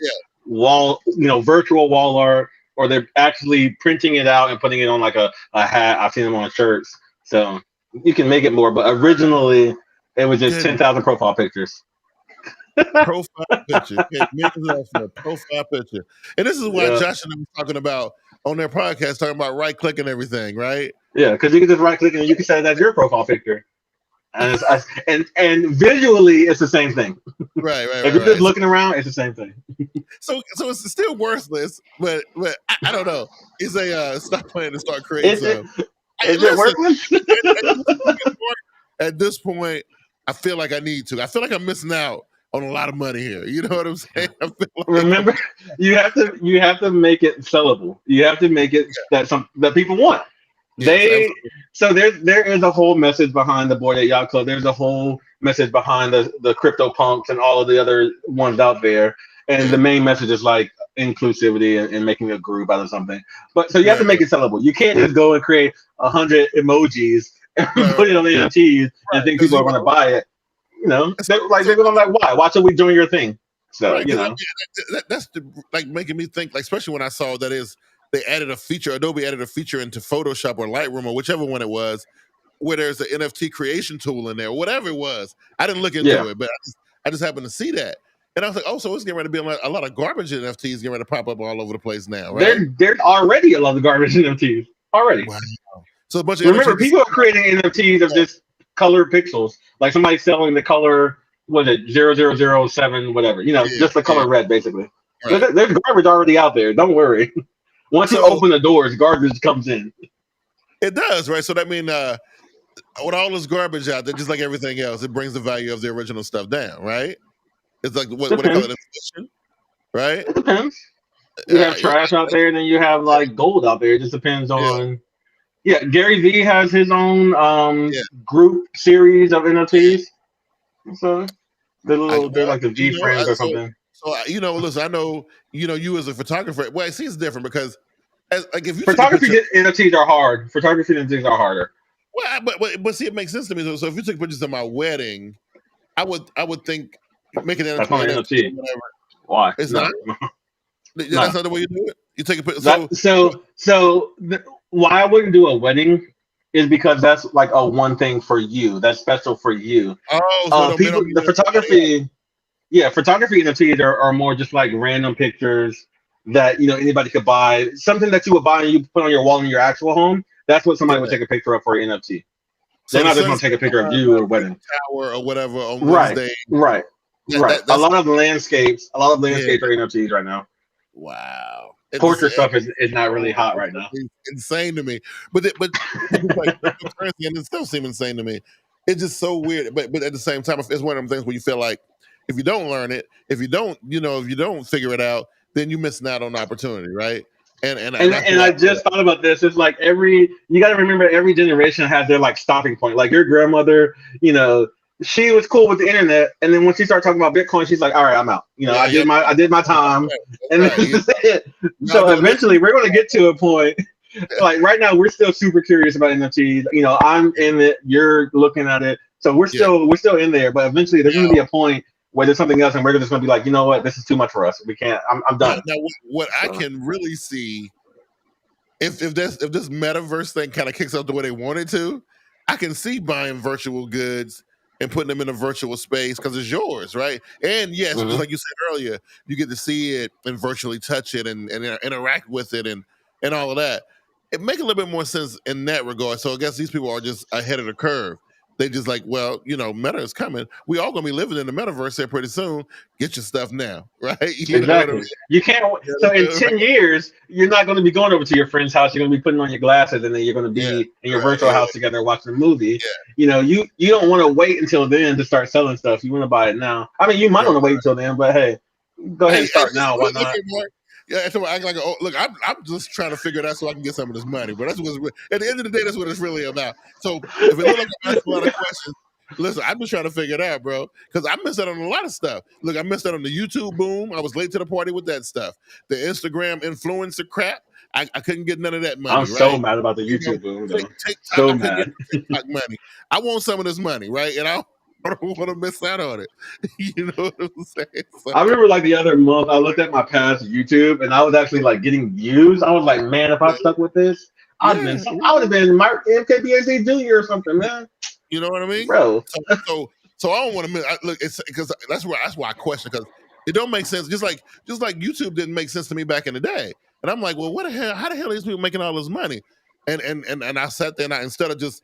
virtual wall art, or they're actually printing it out and putting it on like a hat. I've seen them on shirts. So you can make it more, but originally it was just 10,000 profile pictures. Profile picture. Profile picture. And this is why Josh and I was talking about on their podcast, talking about right click and everything, right? Yeah, because you can just right click and you can say that's your profile picture. And and visually it's the same thing. Right. If you're just looking around, it's the same thing. So it's still worthless, but I don't know. It's a stop playing and start creating stuff. Is it worthless? At this point, I feel like I need to. I feel like I'm missing out on a lot of money here. You know what I'm saying? Remember, you have to make it sellable. You have to make it that people want. So there is a whole message behind the Bored Ape Yacht Club. There's a whole message behind the crypto punks and all of the other ones out there. And the main message is like inclusivity and making a group out of something. But so you have to make it sellable. You can't just go and create 100 emojis and put it on the NFTs and think people are going to buy it. They're going like, why? Why should we join your thing? So that's making me think. Like, especially when I saw they added a feature. Adobe added a feature into Photoshop or Lightroom or whichever one it was, where there's an NFT creation tool in there, whatever it was. I didn't look into it, but I just happened to see that. And I was like, oh, so it's getting ready to be a lot of garbage NFTs getting ready to pop up all over the place now, right? There's already a lot of garbage NFTs. Already. Wow. So a bunch of Remember, NFTs people are creating NFTs of just colored pixels. Like somebody selling the color, what is it, 0007, whatever. Just the color red, basically. Right. So there's garbage already out there. Don't worry. Once you open the doors, garbage comes in. It does, right? So that means with all this garbage out there, just like everything else, it brings the value of the original stuff down, right? It's like what they call it, inflation, right? It depends. You have trash out there, and then you have like gold out there. It just depends on. Yeah, Gary Vee has his own group series of NFTs. So they're like the V friends or something. So listen, I know you as a photographer. Well, see, it's different because if you photography NFTs are hard. Photography NFTs are harder. Well, but see, it makes sense to me. So if you took pictures of my wedding, I would think making an NFT. Whatever. Why? It's not. That's not the way you do it. You take a picture. Why I wouldn't do a wedding is because that's like a one thing for you. That's special for you. Oh, so photography NFTs are more just like random pictures that anybody could buy. Something that you would buy and you put on your wall in your actual home. That's what somebody would take a picture of for an NFT. They're not just going to take a picture of you or a wedding. Tower or whatever on Wednesday. Right. A lot of landscapes are NFTs right now. Wow. Portrait stuff is not really hot right now. It's insane to me. But like cryptocurrency, and it still seems insane to me. It's just so weird. But at the same time, it's one of them things where you feel like if you don't learn it, if you don't figure it out, then you're missing out on the opportunity, right? And I just thought about this. It's like you got to remember every generation has their like stopping point. Like your grandmother, she was cool with the internet, and then when she started talking about Bitcoin, she's like, "All right, I'm out." I did my time, and this is it. So eventually, we're going to get to a point. Like right now, we're still super curious about NFTs. I'm in it. You're looking at it. So we're still in there. But eventually, there's going to be a point where there's something else, and we're just going to be like, you know what, this is too much for us. We can't. I'm done. Now, what I can really see, if this metaverse thing kind of kicks up the way they want it to, I can see buying virtual goods and putting them in a virtual space because it's yours, right? And yes, just like you said earlier, you get to see it and virtually touch it and interact with it and all of that. It makes a little bit more sense in that regard. So I guess these people are just ahead of the curve. They just like, well, Meta is coming. We all gonna be living in the metaverse here pretty soon. Get your stuff now, right? Exactly. You can't. So in 10 years, you're not going to be going over to your friend's house. You're going to be putting on your glasses, and then you're going to be in your virtual house together watching a movie. Yeah. You don't want to wait until then to start selling stuff. You want to buy it now. I mean, you might want to wait until then, but hey, go ahead and start now. Why not? Yeah, so I act like, look, I'm just trying to figure it out so I can get some of this money. But that's what at the end of the day, that's what it's really about. So if it looks like I'm asking a lot of questions, listen, I'm just trying to figure it out, bro. Because I missed out on a lot of stuff. Look, I missed out on the YouTube boom. I was late to the party with that stuff. The Instagram influencer crap. I couldn't get none of that money. I'm so mad about the YouTube boom. TikTok, so mad. TikTok money. I want some of this money, right? And I don't want to miss out on it. You know what I'm saying? So, I remember like the other month, I looked at my past YouTube, and I was actually like getting views. I was like, man, if I stuck with this, I would have been Mark MKBAC Jr. or something, man. You know what I mean, bro? So I don't want to miss. Look, it's because that's why I question, because it don't make sense. Just like YouTube didn't make sense to me back in the day, and I'm like, well, what the hell? How the hell are these people making all this money? And I sat there, and instead of just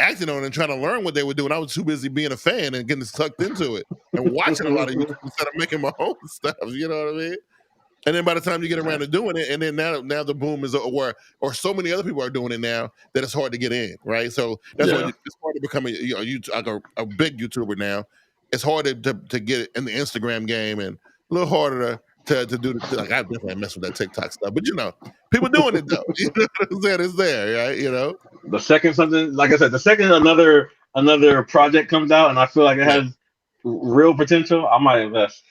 acting on it and trying to learn what they were doing, I was too busy being a fan and getting sucked into it and watching a lot of YouTube instead of making my own stuff. You know what I mean? And then by the time you get around to doing it, and then now the boom is or so many other people are doing it now that it's hard to get in, right? So that's why it's hard to become a big YouTuber now. It's harder to get in the Instagram game and a little harder to do like I definitely mess with that TikTok stuff, but people doing it though. You know what I'm saying? It's there, right? The second something, like I said, another project comes out, and I feel like it has real potential, I might invest.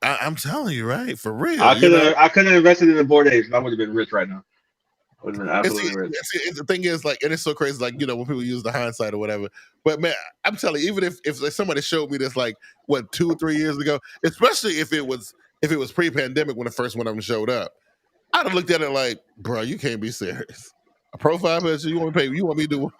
I'm telling you, right? For real. I could have invested in the Bored Apes, and I would have been rich right now. Would have been absolutely rich. The thing is, like, and it's so crazy, like, when people use the hindsight or whatever. But man, I'm telling you, even if somebody showed me this, like, 2 or 3 years ago, especially if it was pre-pandemic when the first one of them showed up, I'd have looked at it like, bro, you can't be serious. A profile picture, you want me to do?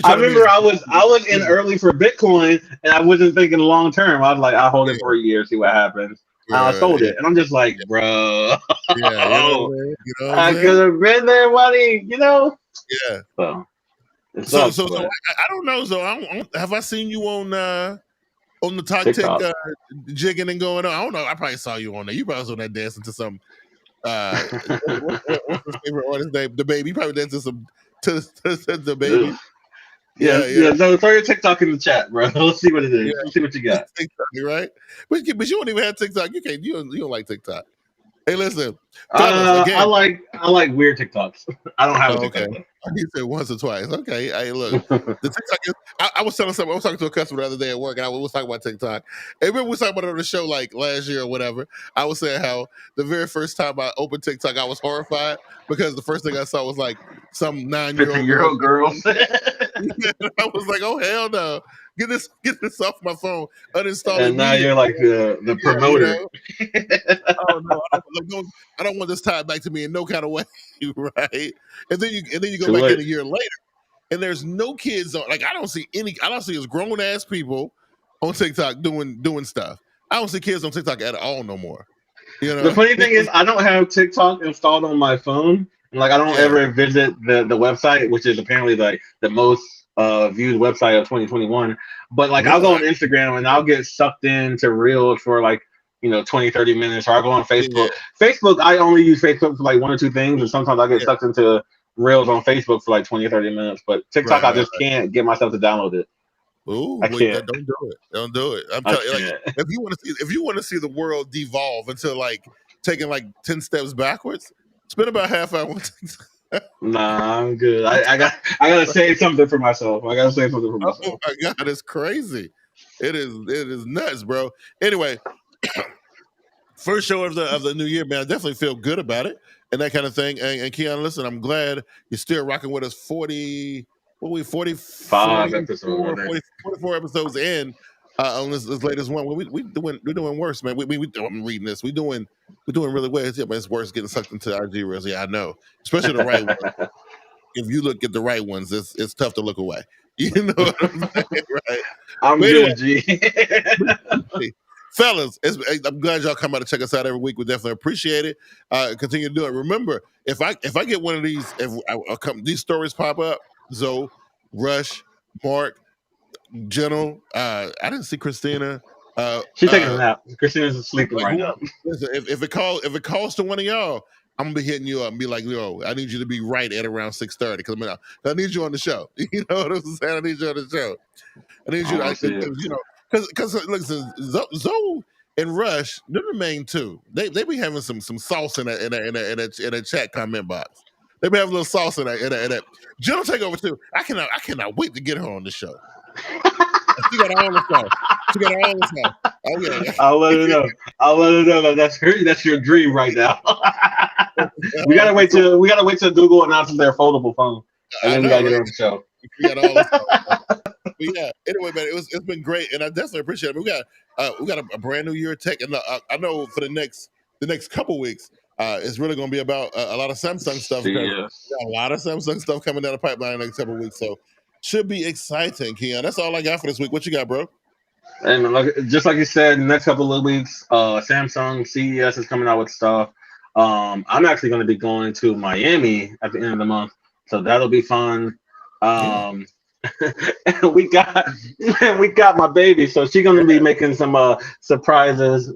I remember I was in early for Bitcoin, and I wasn't thinking long term. I was like, I'll hold it for a year, see what happens. I sold it, and I'm just like, bro, I could have been there, buddy. Yeah. So I don't know. So have I seen you on the TikTok jigging and going on? I don't know. I probably saw you on there. You probably was on that dancing to some. What's his favorite artist name? The Baby. You probably dancing to the Baby. Yeah. So throw your TikTok in the chat, bro. Let's see what it is. Yeah. Let's see what you got. TikTok, right? But you don't even have TikTok. You can't. You don't like TikTok. Hey, listen. I like weird TikToks. I don't have a TikTok. Okay. You said once or twice. Okay. Hey, look. The TikTok is. I was telling somebody. I was talking to a customer the other day at work, and I was talking about TikTok. And remember we was talking about it on the show like last year or whatever. I was saying how the very first time I opened TikTok, I was horrified because the first thing I saw was like some 9-year-old girl. I was like, oh hell no. Get this off my phone. Uninstall it. And now you're like the promoter. Oh no, I don't want this tied back to me in no kind of way, right? And then you go back in a year later, and there's no kids on. Like I don't see as grown ass people on TikTok doing stuff. I don't see kids on TikTok at all no more. The funny thing is, I don't have TikTok installed on my phone. Like I don't ever visit the website, which is apparently like the most viewed website of 2021. But like I'll go on Instagram and I'll get sucked into reels for like 20-30 minutes, or I'll go on Facebook. Facebook, I only use Facebook for like 1 or 2 things, and sometimes I get sucked into reels on Facebook for like 20-30 minutes. But TikTok, I just can't get myself to download it. Ooh, don't do it. I'm telling you, like, if you want to see the world devolve into like taking like 10 steps backwards. Spend about half hour. Nah, I'm good. I gotta say something for myself. I gotta say something for Oh myself. my God, it's crazy. It is nuts, bro. Anyway, first show of the new year, man. I definitely feel good about it and that kind of thing. And Keon, listen, I'm glad you're still rocking with us 5 episodes. 44 episodes in on this latest one. We're doing worse, man. I'm reading this. We're doing really well. It's worse getting sucked into IG reels. Yeah, I know. Especially the right ones. If you look at the right ones, it's tough to look away. You know what I'm saying, right? I'm good, G. Fellas, I'm glad y'all come out to check us out every week. We definitely appreciate it. Continue to do it. Remember, if I get one of these, these stories pop up, Zoe, Rush, Mark, General. I didn't see Christina. She's taking a nap. Christina's sleeping right now. Listen, if it calls to one of y'all, I'm gonna be hitting you up and be like, yo, I need you to be right at around 6:30 because I need you on the show. You know what I'm saying? I need you on the show. I need you, because listen, Zoe and Rush, they're the main two. They be having some sauce in a chat comment box. They be having a little sauce in that. Jill take over too. I cannot wait to get her on the show. She got all the sauce. Oh yeah. I'll let her know that that's your dream right now. we gotta wait till Google announces their foldable phone, and then we gotta get her on the show. We got all the sauce. But yeah. Anyway, man, it's been great, and I definitely appreciate it. We got a brand new year of tech, and I know for the next couple weeks, it's really going to be about a lot of Samsung stuff. Yes. Got a lot of Samsung stuff coming down the pipeline in the next couple weeks, so should be exciting, Keon. That's all I got for this week. What you got, bro? And just like you said, in the next couple of weeks, Samsung CES is coming out with stuff. I'm actually going to be going to Miami at the end of the month, so that'll be fun. And we got my baby, so she's gonna be making some surprises.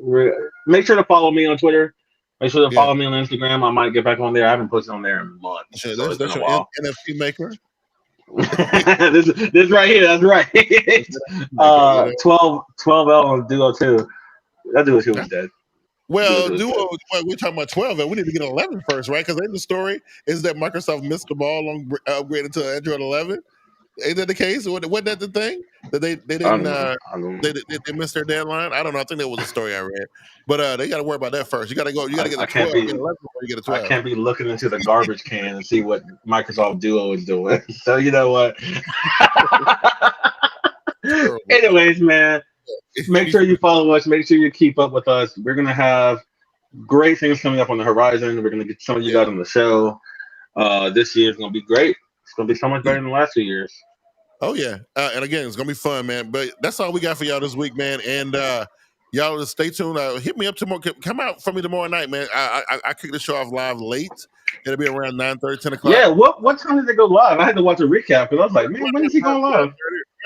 Make sure to follow me on Twitter. Make sure to follow me on Instagram. I might get back on there. I haven't posted on there in months. Sure, so that's your NFT maker. this right here. That's right. 12L on Duo too. That Duo too was dead. Well, Duo, we're talking about 12, and we need to get 11 first, right? Because the story is that Microsoft missed the ball on upgrading to Android 11. Ain't that the case? Wasn't that the thing that they didn't? They missed their deadline. I don't know. I think that was a story I read, but they got to worry about that first. You got to get the 12. Get 11 before you get a 12. I can't be looking into the garbage can and see what Microsoft Duo is doing. So you know what? Anyways, man, make sure you follow us. Make sure you keep up with us. We're gonna have great things coming up on the horizon. We're gonna get some of you guys on the show. This year is gonna be great. It's gonna be so much better than the last 2 years. Oh yeah, and again, it's gonna be fun, man. But that's all we got for y'all this week, man. And y'all just stay tuned. Hit me up tomorrow. Come out for me tomorrow night, man. I kick the show off live late. It'll be around 9:30, 10 o'clock. Yeah. What time did it go live? I had to watch a recap because I was like, man, when is he going live?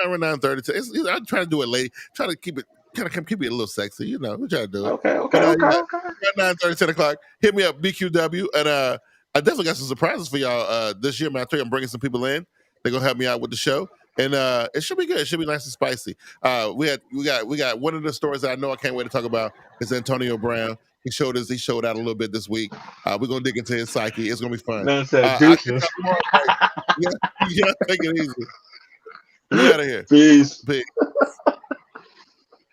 Around 9:30. I'm trying to do it late. Trying to keep it a little sexy. You know, we try to do it. Okay. 9:30, 10 o'clock. Hit me up, BQW, and I definitely got some surprises for y'all this year, man. I tell you, I'm bringing some people in. They're gonna help me out with the show, and it should be good. It should be nice and spicy. We got one of the stories that I know I can't wait to talk about is Antonio Brown. He showed out a little bit this week. We're gonna dig into his psyche. It's gonna be fun. Man, take it easy. We out of here. Peace.